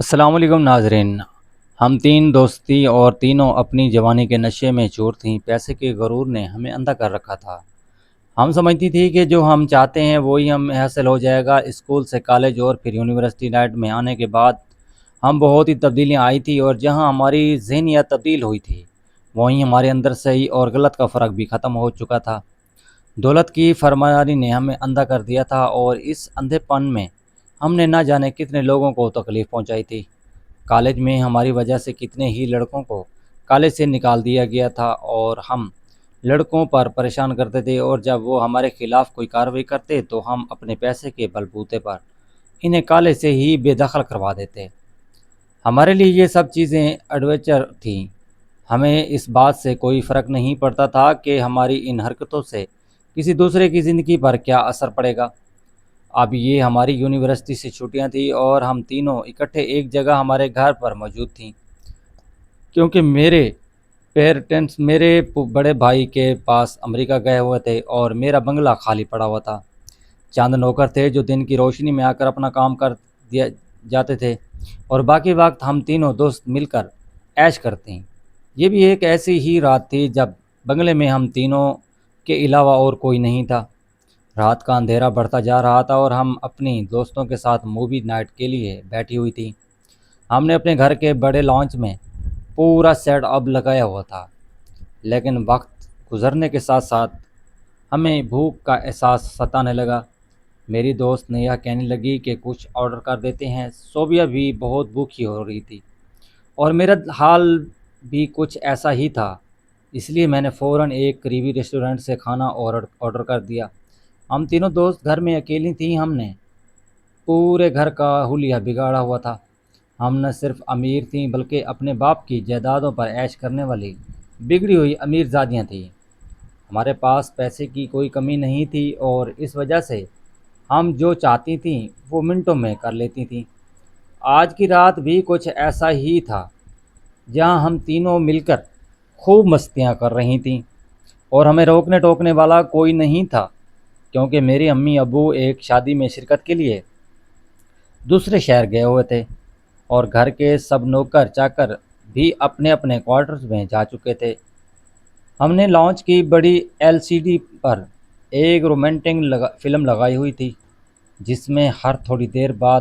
السلام علیکم ناظرین۔ ہم تین دوستی اور تینوں اپنی جوانی کے نشے میں چور تھیں۔ پیسے کے غرور نے ہمیں اندھا کر رکھا تھا۔ ہم سمجھتی تھی کہ جو ہم چاہتے ہیں وہی ہمیں حاصل ہو جائے گا۔ اسکول سے کالج اور پھر یونیورسٹی لائف میں آنے کے بعد ہم بہت ہی تبدیلیاں آئی تھی، اور جہاں ہماری ذہنیت تبدیل ہوئی تھی وہیں ہمارے اندر صحیح اور غلط کا فرق بھی ختم ہو چکا تھا۔ دولت کی فرمانی نے ہمیں اندھا کر دیا تھا، اور اس اندھے پن میں ہم نے نہ جانے کتنے لوگوں کو تکلیف پہنچائی تھی۔ کالج میں ہماری وجہ سے کتنے ہی لڑکوں کو کالج سے نکال دیا گیا تھا، اور ہم لڑکوں پر پریشان کرتے تھے، اور جب وہ ہمارے خلاف کوئی کارروائی کرتے تو ہم اپنے پیسے کے بل بوتے پر انہیں کالج سے ہی بے دخل کروا دیتے۔ ہمارے لیے یہ سب چیزیں ایڈونچر تھیں۔ ہمیں اس بات سے کوئی فرق نہیں پڑتا تھا کہ ہماری ان حرکتوں سے کسی دوسرے کی زندگی پر کیا اثر پڑے گا۔ اب یہ ہماری یونیورسٹی سے چھٹیاں تھیں، اور ہم تینوں اکٹھے ایک جگہ ہمارے گھر پر موجود تھیں، کیونکہ میرے پیرنٹس میرے بڑے بھائی کے پاس امریکہ گئے ہوئے تھے، اور میرا بنگلہ خالی پڑا ہوا تھا۔ چند نوکر تھے جو دن کی روشنی میں آ کر اپنا کام کر دیا جاتے تھے، اور باقی وقت ہم تینوں دوست مل کر عیش کرتے ہیں۔ یہ بھی ایک ایسی ہی رات تھی جب بنگلے میں ہم تینوں کے علاوہ اور کوئی نہیں تھا۔ رات کا اندھیرا بڑھتا جا رہا تھا، اور ہم اپنی دوستوں کے ساتھ مووی نائٹ کے لیے بیٹھی ہوئی تھی۔ ہم نے اپنے گھر کے بڑے لانچ میں پورا سیٹ اپ لگایا ہوا تھا، لیکن وقت گزرنے کے ساتھ ساتھ ہمیں بھوک کا احساس ستانے لگا۔ میری دوست نیہا کہنے لگی کہ کچھ آرڈر کر دیتے ہیں۔ صوبیہ بھی بہت بھوکی ہو رہی تھی، اور میرا حال بھی کچھ ایسا ہی تھا، اس لیے میں نے فوراً ایک قریبی ریسٹورنٹ سے کھانا آرڈر کر دیا۔ ہم تینوں دوست گھر میں اکیلی تھیں۔ ہم نے پورے گھر کا حلیہ بگاڑا ہوا تھا۔ ہم نہ صرف امیر تھیں بلکہ اپنے باپ کی جائیدادوں پر عیش کرنے والی بگڑی ہوئی امیر زادیاں تھیں۔ ہمارے پاس پیسے کی کوئی کمی نہیں تھی، اور اس وجہ سے ہم جو چاہتی تھیں وہ منٹوں میں کر لیتی تھیں۔ آج کی رات بھی کچھ ایسا ہی تھا، جہاں ہم تینوں مل کر خوب مستیاں کر رہی تھیں، اور ہمیں روکنے ٹوکنے والا کوئی نہیں تھا، کیونکہ میری امی ابو ایک شادی میں شرکت کے لیے دوسرے شہر گئے ہوئے تھے، اور گھر کے سب نوکر چاکر بھی اپنے اپنے کوارٹرز میں جا چکے تھے۔ ہم نے لانچ کی بڑی LCD پر ایک رومانٹک فلم لگائی ہوئی تھی، جس میں ہر تھوڑی دیر بعد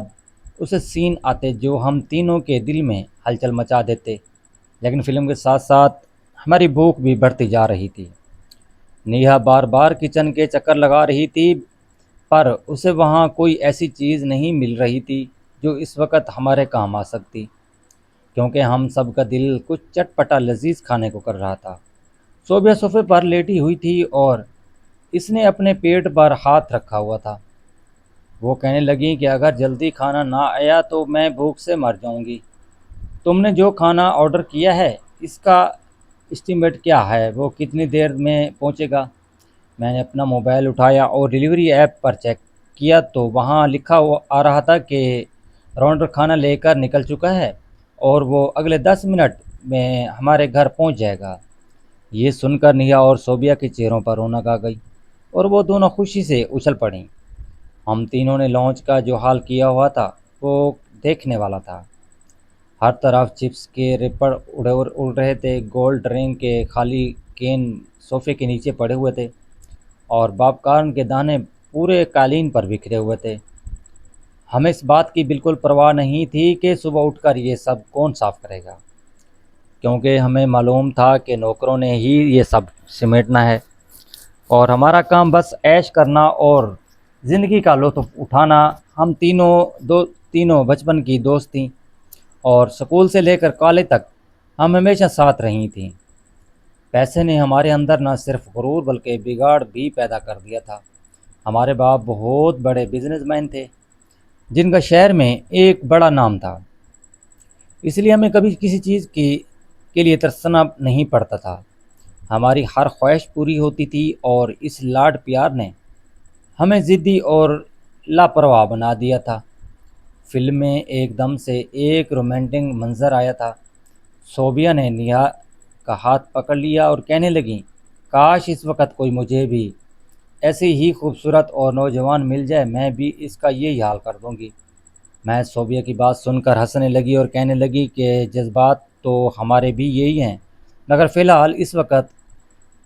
اسے سین آتے جو ہم تینوں کے دل میں ہلچل مچا دیتے، لیکن فلم کے ساتھ ساتھ ہماری بھوک بھی بڑھتی جا رہی تھی۔ نیہا بار بار کچن کے چکر لگا رہی تھی، پر اسے وہاں کوئی ایسی چیز نہیں مل رہی تھی جو اس وقت ہمارے کام آ سکتی، کیونکہ ہم سب کا دل کچھ چٹپٹا لذیذ کھانے کو کر رہا تھا۔ صوبیہ صوفے پر لیٹی ہوئی تھی، اور اس نے اپنے پیٹ پر ہاتھ رکھا ہوا تھا۔ وہ کہنے لگیں کہ اگر جلدی کھانا نہ آیا تو میں بھوک سے مر جاؤں گی۔ تم نے جو کھانا آرڈر کیا ہے اس کا اسٹیمیٹ کیا ہے؟ وہ کتنی دیر میں پہنچے گا؟ میں نے اپنا موبائل اٹھایا اور ڈیلیوری ایپ پر چیک کیا تو وہاں لکھا آ رہا تھا کہ راؤنڈر کھانا لے کر نکل چکا ہے، اور وہ اگلے 10 منٹ میں ہمارے گھر پہنچ جائے گا۔ یہ سن کر نیہا اور صوبیہ کے چہروں پر رونق آ گئی، اور وہ دونوں خوشی سے اچھل پڑیں۔ ہم تینوں نے لانچ کا جو حال کیا ہوا تھا وہ دیکھنے والا تھا۔ ہر طرف چپس کے ریپر اڑ رہے تھے، گولڈ ڈرنک کے خالی کین صوفے کے نیچے پڑے ہوئے تھے، اور پاپ کارن کے دانے پورے قالین پر بکھرے ہوئے تھے۔ ہمیں اس بات کی بالکل پرواہ نہیں تھی کہ صبح اٹھ کر یہ سب کون صاف کرے گا، کیونکہ ہمیں معلوم تھا کہ نوکروں نے ہی یہ سب سمیٹنا ہے، اور ہمارا کام بس عیش کرنا اور زندگی کا لطف اٹھانا۔ ہم تینوں بچپن کی دوست تھیں، اور سکول سے لے کر کالج تک ہم ہمیشہ ساتھ رہی تھیں۔ پیسے نے ہمارے اندر نہ صرف غرور بلکہ بگاڑ بھی پیدا کر دیا تھا۔ ہمارے باپ بہت بڑے بزنس مین تھے، جن کا شہر میں ایک بڑا نام تھا، اس لیے ہمیں کبھی کسی چیز کے لیے ترسنا نہیں پڑتا تھا۔ ہماری ہر خواہش پوری ہوتی تھی، اور اس لاڈ پیار نے ہمیں ضدی اور لاپرواہ بنا دیا تھا۔ فلم میں ایک دم سے ایک رومانٹک منظر آیا تھا۔ صوبیہ نے نیہا کا ہاتھ پکڑ لیا اور کہنے لگیں، کاش اس وقت کوئی مجھے بھی ایسی ہی خوبصورت اور نوجوان مل جائے، میں بھی اس کا یہی حال کر دوں گی۔ میں صوبیہ کی بات سن کر ہنسنے لگی اور کہنے لگی کہ جذبات تو ہمارے بھی یہی ہیں، مگر فی الحال اس وقت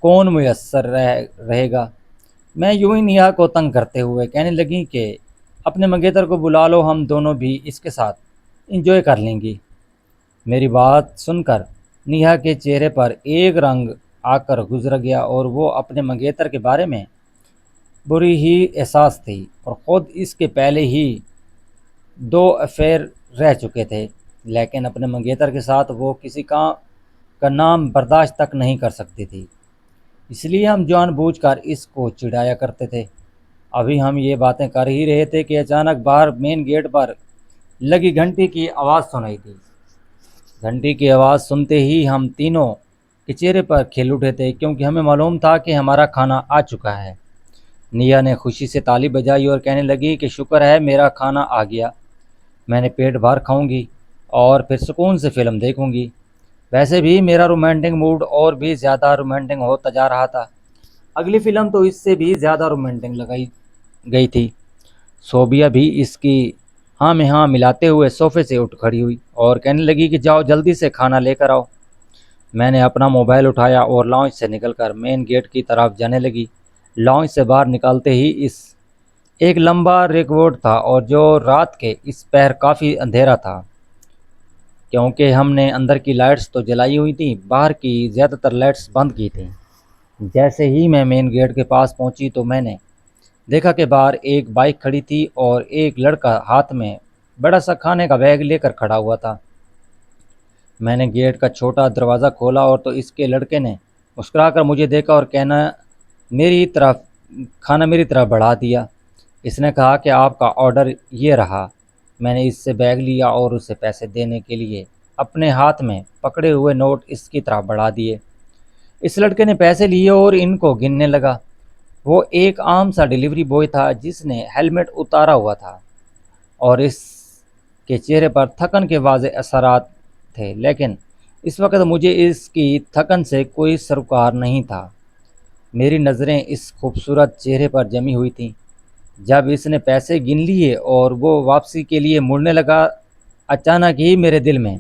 کون میسر رہے گا۔ میں یوں ہی نیہا کو تنگ کرتے ہوئے کہنے لگی کہ اپنے منگیتر کو بلا لو، ہم دونوں بھی اس کے ساتھ انجوائے کر لیں گی۔ میری بات سن کر نیہا کے چہرے پر ایک رنگ آ کر گزر گیا اور وہ اپنے منگیتر کے بارے میں بری ہی احساس تھی اور خود اس کے پہلے ہی 2 افیئر رہ چکے تھے، لیکن اپنے منگیتر کے ساتھ وہ کسی کا نام برداشت تک نہیں کر سکتی تھی، اس لیے ہم جان بوجھ کر اس کو چڑھایا کرتے تھے۔ ابھی ہم یہ باتیں کر ہی رہے تھے کہ اچانک باہر مین گیٹ پر لگی گھنٹی کی آواز سنائی دی۔ گھنٹی کی آواز سنتے ہی ہم تینوں کے چہرے پر کھل اٹھے تھے، کیونکہ ہمیں معلوم تھا کہ ہمارا کھانا آ چکا ہے۔ نیہا نے خوشی سے تالی بجائی اور کہنے لگی کہ شکر ہے میرا کھانا آ گیا، میں نے پیٹ بھر کھاؤں گی اور پھر سکون سے فلم دیکھوں گی۔ ویسے بھی میرا رومانٹک موڈ اور بھی زیادہ رومانٹک ہوتا جا رہا تھا، اگلی فلم تو اس سے بھی زیادہ رومانٹک لگائی گئی تھی۔ صوبیہ بھی اس کی ہاں میں ہاں ملاتے ہوئے صوفے سے اٹھ کھڑی ہوئی اور کہنے لگی کہ جاؤ جلدی سے کھانا لے کر آؤ۔ میں نے اپنا موبائل اٹھایا اور لانچ سے نکل کر مین گیٹ کی طرف جانے لگی۔ لانچ سے باہر نکلتے ہی اس ایک لمبا ریکورڈ تھا اور جو رات کے اس پہر کافی اندھیرا تھا، کیونکہ ہم نے اندر کی لائٹس تو جلائی ہوئی تھیں، باہر کی زیادہ تر لائٹس بند کی تھیں۔ جیسے ہی میں مین گیٹ کے پاس پہنچی تو میں نے دیکھا کہ باہر ایک بائک کھڑی تھی اور ایک لڑکا ہاتھ میں بڑا سا کھانے کا بیگ لے کر کھڑا ہوا تھا۔ میں نے گیٹ کا چھوٹا دروازہ کھولا اور تو اس کے لڑکے نے مسکرا کر مجھے دیکھا اور کھانا میری طرف بڑھا دیا۔ اس نے کہا کہ آپ کا آرڈر یہ رہا۔ میں نے اس سے بیگ لیا اور اسے پیسے دینے کے لیے اپنے ہاتھ میں پکڑے ہوئے نوٹ اس کی طرف بڑھا دیے۔ اس لڑکے نے پیسے لیے اور ان کو گننے لگا۔ وہ ایک عام سا ڈیلیوری بوائے تھا جس نے ہیلمٹ اتارا ہوا تھا اور اس کے چہرے پر تھکن کے واضح اثرات تھے، لیکن اس وقت مجھے اس کی تھکن سے کوئی سروکار نہیں تھا۔ میری نظریں اس خوبصورت چہرے پر جمی ہوئی تھیں۔ جب اس نے پیسے گن لیے اور وہ واپسی کے لیے مڑنے لگا، اچانک ہی میرے دل میں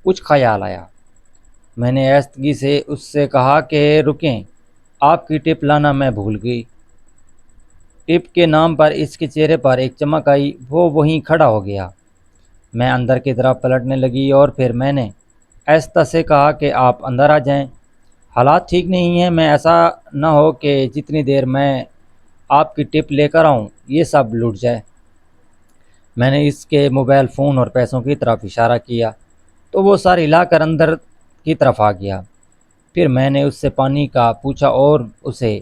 کچھ خیال آیا۔ میں نے آہستگی سے اس سے کہا کہ رکیں، آپ کی ٹپ لانا میں بھول گئی۔ ٹپ کے نام پر اس کے چہرے پر ایک چمک آئی، وہ وہیں کھڑا ہو گیا۔ میں اندر کی طرف پلٹنے لگی اور پھر میں نے آہستہ سے کہا کہ آپ اندر آ جائیں، حالات ٹھیک نہیں ہیں، میں ایسا نہ ہو کہ جتنی دیر میں آپ کی ٹپ لے کر آؤں یہ سب لٹ جائے۔ میں نے اس کے موبائل فون اور پیسوں کی طرف اشارہ کیا تو وہ سارے ہلا کر اندر کی طرف آ گیا۔ پھر میں نے اس سے پانی کا پوچھا اور اسے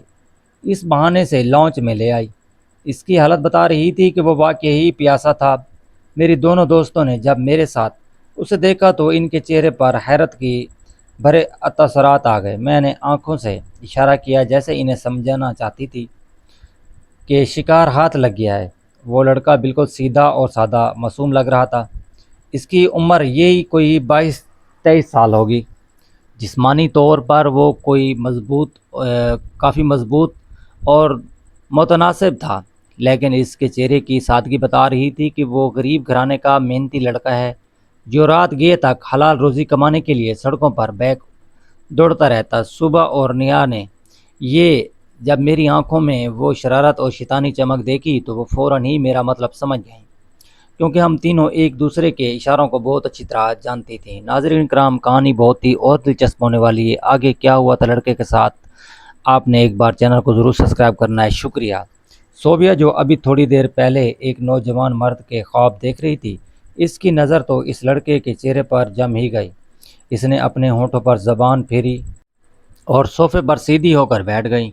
اس بہانے سے لانچ میں لے آئی۔ اس کی حالت بتا رہی تھی کہ وہ واقعی پیاسا تھا۔ میری دونوں دوستوں نے جب میرے ساتھ اسے دیکھا تو ان کے چہرے پر حیرت کی بھرے اثرات آ گئے۔ میں نے آنکھوں سے اشارہ کیا جیسے انہیں سمجھانا چاہتی تھی کہ شکار ہاتھ لگ گیا ہے۔ وہ لڑکا بالکل سیدھا اور سادہ معصوم لگ رہا تھا۔ اس کی عمر یہی کوئی 22-23 سال ہوگی۔ جسمانی طور پر وہ کافی مضبوط اور متناسب تھا، لیکن اس کے چہرے کی سادگی بتا رہی تھی کہ وہ غریب گھرانے کا محنتی لڑکا ہے جو رات گئے تک حلال روزی کمانے کے لیے سڑکوں پر بیک دوڑتا رہتا۔ صبح اور نیہا نے یہ جب میری آنکھوں میں وہ شرارت اور شیطانی چمک دیکھی تو وہ فوراً ہی میرا مطلب سمجھ گئیں، کیونکہ ہم تینوں ایک دوسرے کے اشاروں کو بہت اچھی طرح جانتی تھیں۔ ناظرین کرام، کہانی بہت ہی اور دلچسپ ہونے والی ہے، آگے کیا ہوا تھا لڑکے کے ساتھ آپ نے ایک بار چینل کو ضرور سبسکرائب کرنا ہے۔ شکریہ۔ صوبیہ جو ابھی تھوڑی دیر پہلے ایک نوجوان مرد کے خواب دیکھ رہی تھی، اس کی نظر تو اس لڑکے کے چہرے پر جم ہی گئی۔ اس نے اپنے ہونٹوں پر زبان پھیری اور صوفے پر سیدھی ہو کر بیٹھ گئی۔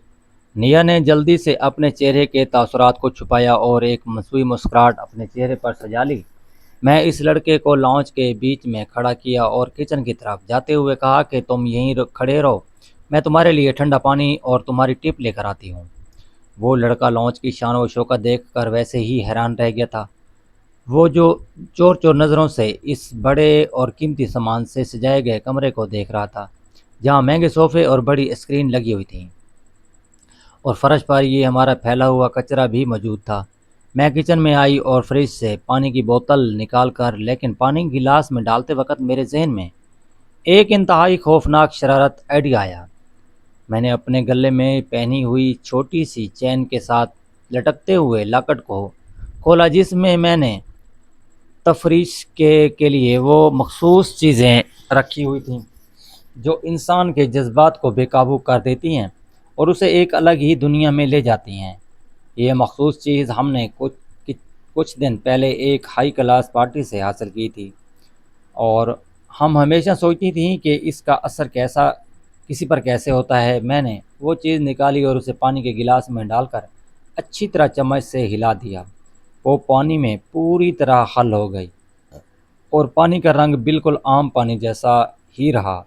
نیہا نے جلدی سے اپنے چہرے کے تاثرات کو چھپایا اور ایک مصنوعی مسکراہٹ اپنے چہرے پر سجا لی۔ میں اس لڑکے کو لانچ کے بیچ میں کھڑا کیا اور کچن کی طرف جاتے ہوئے کہا کہ تم یہیں کھڑے رہو، میں تمہارے لیے ٹھنڈا پانی اور تمہاری ٹپ لے کر آتی ہوں۔ وہ لڑکا لانچ کی شان و شوکت دیکھ کر ویسے ہی حیران رہ گیا تھا۔ وہ جو چور چور نظروں سے اس بڑے اور قیمتی سامان سے سجائے گئے کمرے کو دیکھ رہا تھا، جہاں مہنگے صوفے اور بڑی اسکرین لگی ہوئی تھیں اور فرش پر یہ ہمارا پھیلا ہوا کچرا بھی موجود تھا۔ میں کچن میں آئی اور فریج سے پانی کی بوتل نکال کر، لیکن پانی گلاس میں ڈالتے وقت میرے ذہن میں ایک انتہائی خوفناک شرارت آئیڈیا آیا۔ میں نے اپنے گلے میں پہنی ہوئی چھوٹی سی چین کے ساتھ لٹکتے ہوئے لاکٹ کو کھولا، جس میں میں نے تفریش کے لیے وہ مخصوص چیزیں رکھی ہوئی تھیں جو انسان کے جذبات کو بے قابو کر دیتی ہیں اور اسے ایک الگ ہی دنیا میں لے جاتی ہیں۔ یہ مخصوص چیز ہم نے کچھ دن پہلے ایک ہائی کلاس پارٹی سے حاصل کی تھی، اور ہم ہمیشہ سوچتی تھیں کہ اس کا اثر کسی پر کیسے ہوتا ہے۔ میں نے وہ چیز نکالی اور اسے پانی کے گلاس میں ڈال کر اچھی طرح چمچ سے ہلا دیا۔ وہ پانی میں پوری طرح حل ہو گئی اور پانی کا رنگ بالکل عام پانی جیسا ہی رہا۔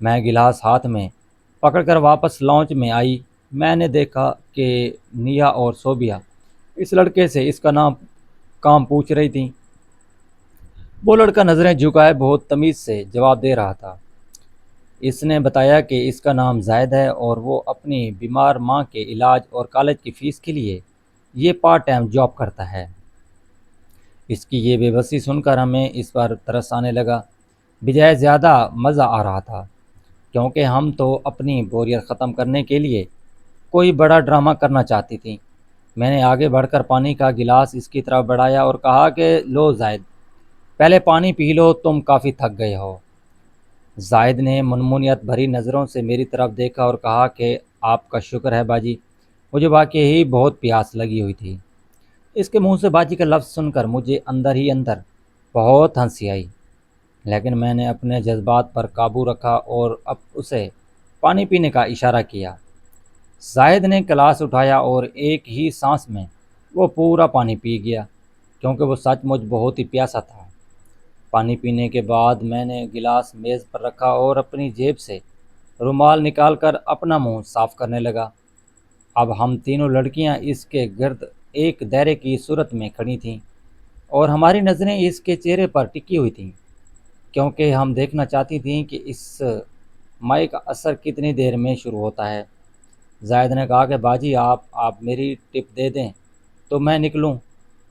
میں گلاس ہاتھ میں پکڑ کر واپس لانچ میں آئی۔ میں نے دیکھا کہ نیا اور صوبیہ اس لڑکے سے اس کا کام پوچھ رہی تھیں۔ وہ لڑکا نظریں جھکائے بہت تمیز سے جواب دے رہا تھا۔ اس نے بتایا کہ اس کا نام زاہد ہے اور وہ اپنی بیمار ماں کے علاج اور کالج کی فیس کے لیے یہ پارٹ ٹائم جاب کرتا ہے۔ اس کی یہ بے بسی سن کر ہمیں اس پر ترس آنے لگا، بجائے زیادہ مزہ آ رہا تھا، کیونکہ ہم تو اپنی بوریت ختم کرنے کے لیے کوئی بڑا ڈرامہ کرنا چاہتی تھیں۔ میں نے آگے بڑھ کر پانی کا گلاس اس کی طرف بڑھایا اور کہا کہ لو زاہد، پہلے پانی پی لو، تم کافی تھک گئے ہو۔ زاہد نے منمونیت بھری نظروں سے میری طرف دیکھا اور کہا کہ آپ کا شکر ہے باجی، مجھے واقعی ہی بہت پیاس لگی ہوئی تھی۔ اس کے منہ سے باجی کا لفظ سن کر مجھے اندر ہی اندر بہت ہنسی آئی، لیکن میں نے اپنے جذبات پر قابو رکھا اور اب اسے پانی پینے کا اشارہ کیا۔ زاہد نے گلاس اٹھایا اور ایک ہی سانس میں وہ پورا پانی پی گیا، کیونکہ وہ سچ مچ بہت ہی پیاسا تھا۔ پانی پینے کے بعد میں نے گلاس میز پر رکھا اور اپنی جیب سے رومال نکال کر اپنا منہ صاف کرنے لگا۔ اب ہم تینوں لڑکیاں اس کے گرد ایک دائرے کی صورت میں کھڑی تھیں اور ہماری نظریں اس کے چہرے پر ٹکی ہوئی تھیں، کیونکہ ہم دیکھنا چاہتی تھیں کہ اس مائی کا اثر کتنی دیر میں شروع ہوتا ہے۔ زاہد نے کہا کہ باجی آپ میری ٹپ دے دیں تو میں نکلوں،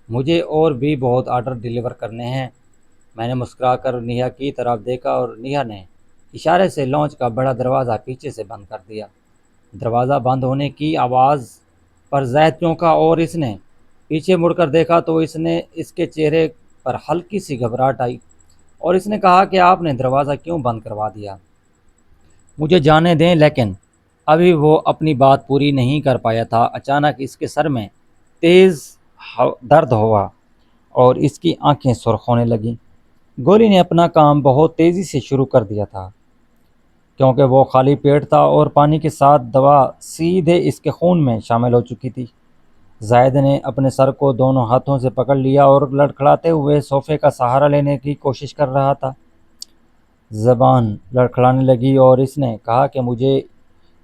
مجھے اور بھی بہت آرڈر ڈیلیور کرنے ہیں۔ میں نے مسکرا کر نیہا کی طرف دیکھا اور نیہا نے اشارے سے لانچ کا بڑا دروازہ پیچھے سے بند کر دیا۔ دروازہ بند ہونے کی آواز پر زاہد چونکا اور اس نے پیچھے مڑ کر دیکھا تو اس کے چہرے پر ہلکی سی گھبراہٹ آئی اور اس نے کہا کہ آپ نے دروازہ کیوں بند کروا دیا؟ مجھے جانے دیں۔ لیکن ابھی وہ اپنی بات پوری نہیں کر پایا تھا، اچانک اس کے سر میں تیز درد ہوا اور اس کی آنکھیں سرخ ہونے لگیں۔ گولی نے اپنا کام بہت تیزی سے شروع کر دیا تھا، کیونکہ وہ خالی پیٹ تھا اور پانی کے ساتھ دوا سیدھے اس کے خون میں شامل ہو چکی تھی۔ زاہد نے اپنے سر کو دونوں ہاتھوں سے پکڑ لیا اور لڑکھڑاتے ہوئے صوفے کا سہارا لینے کی کوشش کر رہا تھا۔ زبان لڑکھڑانے لگی اور اس نے کہا کہ مجھے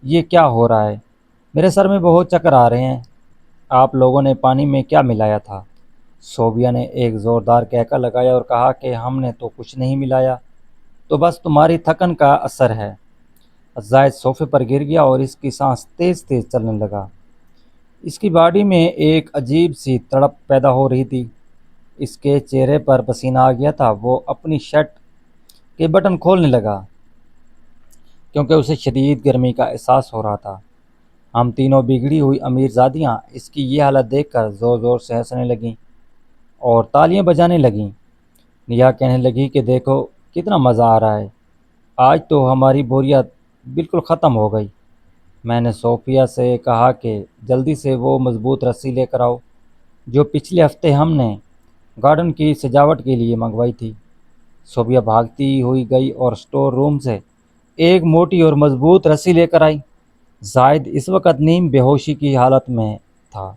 یہ کیا ہو رہا ہے؟ میرے سر میں بہت چکر آ رہے ہیں۔ آپ لوگوں نے پانی میں کیا ملایا تھا؟ صوبیہ نے ایک زوردار کہکا لگایا اور کہا کہ ہم نے تو کچھ نہیں ملایا، تو بس تمہاری تھکن کا اثر ہے۔ زاہد صوفے پر گر گیا اور اس کی سانس تیز تیز چلنے لگا۔ اس کی باڈی میں ایک عجیب سی تڑپ پیدا ہو رہی تھی۔ اس کے چہرے پر پسینہ آ گیا تھا۔ وہ اپنی شرٹ کے بٹن کھولنے لگا کیونکہ اسے شدید گرمی کا احساس ہو رہا تھا۔ ہم تینوں بگڑی ہوئی امیر زادیاں اس کی یہ حالت دیکھ کر زور زور سے ہنسنے لگیں اور تالیاں بجانے لگیں۔ نیہا کہنے لگی کہ دیکھو کتنا مزہ آ رہا ہے، آج تو ہماری بوریت بالکل ختم ہو گئی۔ میں نے صوفیہ سے کہا کہ جلدی سے وہ مضبوط رسی لے کر آؤ جو پچھلے ہفتے ہم نے گارڈن کی سجاوٹ کے لیے منگوائی تھی۔ صوفیہ بھاگتی ہوئی گئی اور اسٹور روم سے ایک موٹی اور مضبوط رسی لے کر آئی۔ زاہد اس وقت نیم بے ہوشی کی حالت میں تھا،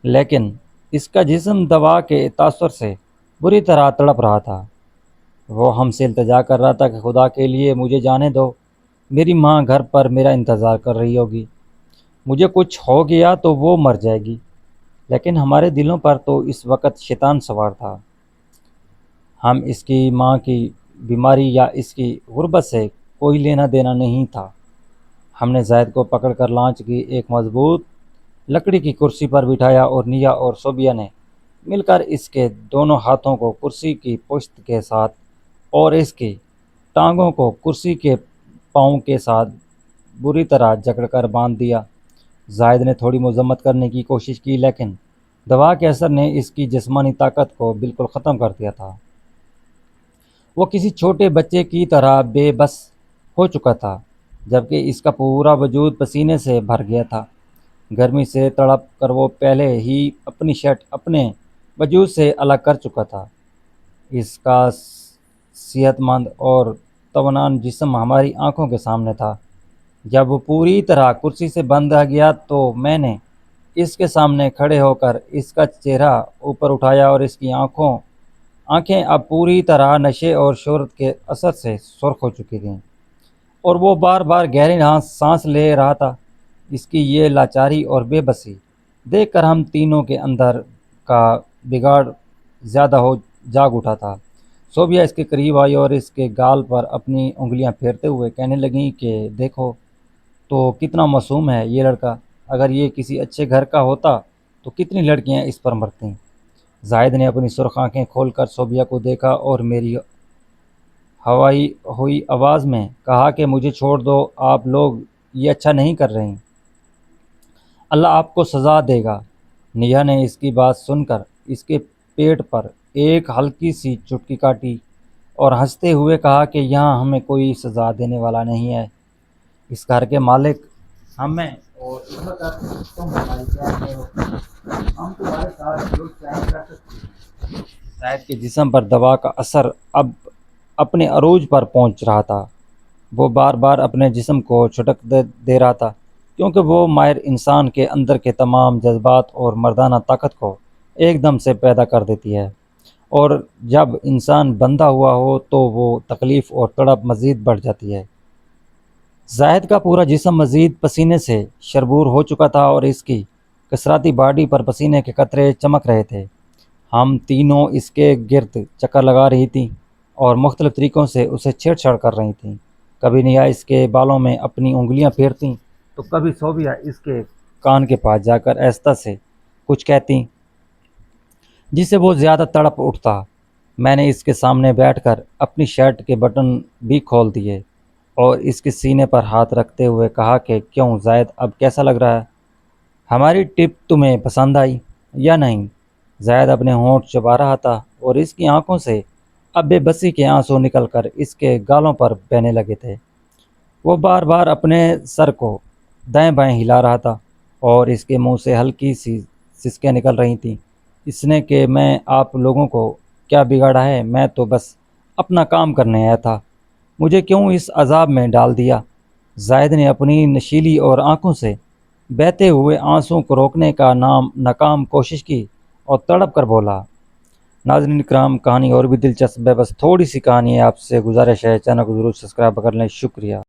لیکن اس کا جسم دوا کے تاثر سے بری طرح تڑپ رہا تھا۔ وہ ہم سے التجا کر رہا تھا کہ خدا کے لیے مجھے جانے دو، میری ماں گھر پر میرا انتظار کر رہی ہوگی، مجھے کچھ ہو گیا تو وہ مر جائے گی۔ لیکن ہمارے دلوں پر تو اس وقت شیطان سوار تھا۔ ہم اس کی ماں کی بیماری یا اس کی غربت سے کوئی لینا دینا نہیں تھا۔ ہم نے زاہد کو پکڑ کر لانچ کی ایک مضبوط لکڑی کی کرسی پر بٹھایا اور نیا اور صوبیہ نے مل کر اس کے دونوں ہاتھوں کو کرسی کی پشت کے ساتھ اور اس کی ٹانگوں کو کرسی کے پاؤں کے ساتھ بری طرح جکڑ کر باندھ دیا۔ زاہد نے تھوڑی مذمت کرنے کی کوشش کی، لیکن دوا کے اثر نے اس کی جسمانی طاقت کو بالکل ختم کر دیا تھا۔ وہ کسی چھوٹے بچے کی طرح بے بس ہو چکا تھا، جبکہ اس کا پورا وجود پسینے سے بھر گیا تھا۔ گرمی سے تڑپ کر وہ پہلے ہی اپنی شرٹ اپنے وجود سے الگ کر چکا تھا۔ اس کا صحت مند اور توانا جسم ہماری آنکھوں کے سامنے تھا۔ جب وہ پوری طرح کرسی سے بندھ گیا تو میں نے اس کے سامنے کھڑے ہو کر اس کا چہرہ اوپر اٹھایا اور اس کی آنکھیں اب پوری طرح نشے اور شہرت کے اثر سے سرخ ہو چکی تھیں، اور وہ بار بار گہری سانس لے رہا تھا۔ اس کی یہ لاچاری اور بے بسی دیکھ کر ہم تینوں کے اندر کا بگاڑ زیادہ جاگ اٹھا تھا۔ صوبیہ اس کے قریب آئی اور اس کے گال پر اپنی انگلیاں پھیرتے ہوئے کہنے لگیں کہ دیکھو تو کتنا معصوم ہے یہ لڑکا، اگر یہ کسی اچھے گھر کا ہوتا تو کتنی لڑکیاں اس پر مرتیں۔ زاہد نے اپنی سرخ آنکھیں کھول کر صوبیہ کو دیکھا اور میری ہوائی ہوئی آواز میں کہا کہ مجھے چھوڑ دو، آپ لوگ یہ اچھا نہیں کر رہے، اللہ آپ کو سزا دے گا۔ نیا نے اس کی بات سن کر اس کے پیٹ پر ایک ہلکی سی چٹکی کاٹی اور ہنستے ہوئے کہا کہ یہاں ہمیں کوئی سزا دینے والا نہیں ہے، اس گھر کے مالک ہم ہیں اور اس وقت تم ہماری بہن ہو، ہم تمہارے ساتھ جو چاہیں کر سکتے ہیں۔ زاہد کے جسم پر دوا کا اثر اب اپنے عروج پر پہنچ رہا تھا۔ وہ بار بار اپنے جسم کو جھٹک دے رہا تھا، کیونکہ وہ ماہر انسان کے اندر کے تمام جذبات اور مردانہ طاقت کو ایک دم سے پیدا کر دیتی ہے، اور جب انسان بندھا ہوا ہو تو وہ تکلیف اور تڑپ مزید بڑھ جاتی ہے۔ زاہد کا پورا جسم مزید پسینے سے شربور ہو چکا تھا اور اس کی کسراتی باڈی پر پسینے کے قطرے چمک رہے تھے۔ ہم تینوں اس کے گرد چکر لگا رہی تھیں اور مختلف طریقوں سے اسے چھیڑ چھاڑ کر رہی تھیں۔ کبھی نیا اس کے بالوں میں اپنی انگلیاں پھیرتیں تو کبھی صوبیہ اس کے کان کے پاس جا کر آہستہ سے کچھ کہتی، جس سے وہ زیادہ تڑپ اٹھتا۔ میں نے اس کے سامنے بیٹھ کر اپنی شرٹ کے بٹن بھی کھول دیے اور اس کے سینے پر ہاتھ رکھتے ہوئے کہا کہ کیوں زاہد، اب کیسا لگ رہا ہے؟ ہماری ٹپ تمہیں پسند آئی یا نہیں؟ زاہد اپنے ہونٹ چبا رہا تھا اور اس کی آنکھوں سے اب بے بسی کے آنسو نکل کر اس کے گالوں پر بہنے لگے تھے۔ وہ بار بار اپنے سر کو دائیں بائیں ہلا رہا تھا اور اس کے منہ سے ہلکی سی سسکیں نکل رہی تھیں۔ اس نے کہ میں آپ لوگوں کو کیا بگاڑا ہے، میں تو بس اپنا کام کرنے آیا تھا، مجھے کیوں اس عذاب میں ڈال دیا؟ زاہد نے اپنی نشیلی اور آنکھوں سے بہتے ہوئے آنسوں کو روکنے کا ناکام کوشش کی اور تڑپ کر بولا۔ ناظرین کرام، کہانی اور بھی دلچسپ ہے، بس تھوڑی سی کہانی ہے، آپ سے گزارش ہے چینل کو ضرور سبسکرائب کر لیں۔ شکریہ۔